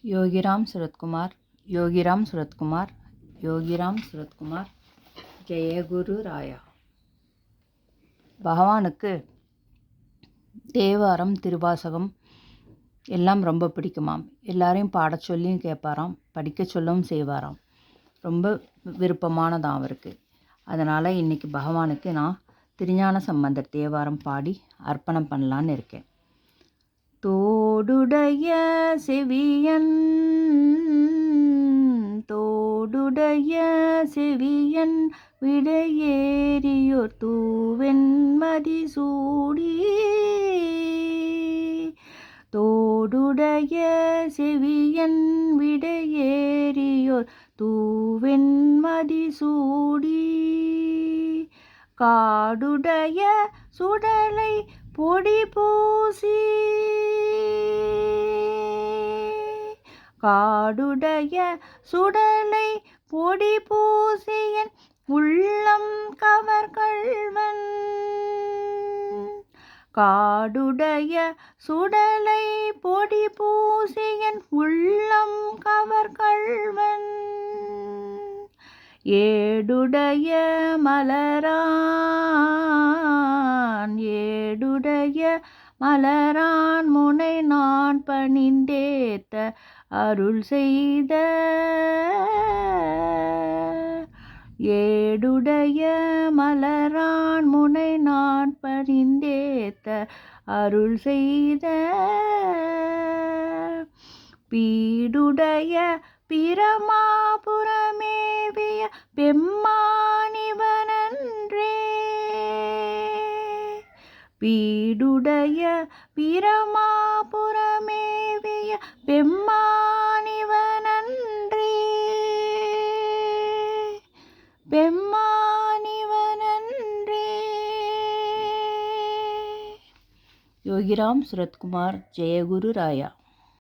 யோகிராம் சுரத்குமார் யோகிராம் சுரத்குமார் யோகிராம் சுரத்குமார் ஜெயகுரு ராயா. பகவானுக்கு தேவாரம் திருவாசகம் எல்லாம் ரொம்ப பிடிக்குமாம். எல்லாரையும் பாடச் சொல்லியும் கேட்பாராம், படிக்க சொல்லவும் செய்வாராம். ரொம்ப விருப்பமானதான் அவருக்கு. அதனால் இன்றைக்கி பகவானுக்கு நான் திருஞான சம்பந்தர் தேவாரம் பாடி அர்ப்பணம் பண்ணலான்னு இருக்கேன். தோடுடைய செவியன் விடையேறியோர் தூவெண்மதி சூடி. தோடுடைய செவியன் விடையேறியோர் தூவெண்மதி சூடி. காடுடைய சுடலை பொடி பூசி. காடுடைய சுடலை பொடி பூசியன் உள்ளம் கவர்கள்வன். காடுடைய சுடலை பொடி பூசியன் உள்ளம் கவர்கள்வன். ஏடுடைய மலரான் முனை நான் பணிந்தேத்த அருள் செய்த. ஏடுடைய மலரான் முனை நான் பணிந்தேத்த அருள் செய்த. பீடுடைய பிரமாபுரமேவிய பெம்மானிவனன்றே. பீடுடைய பிரமாபுரமேவிய பெம்மானிவனன்றே. பெம்மானிவனன்றே. யோகிராம் சுரத்குமார் ஜெயகுரு ராயா.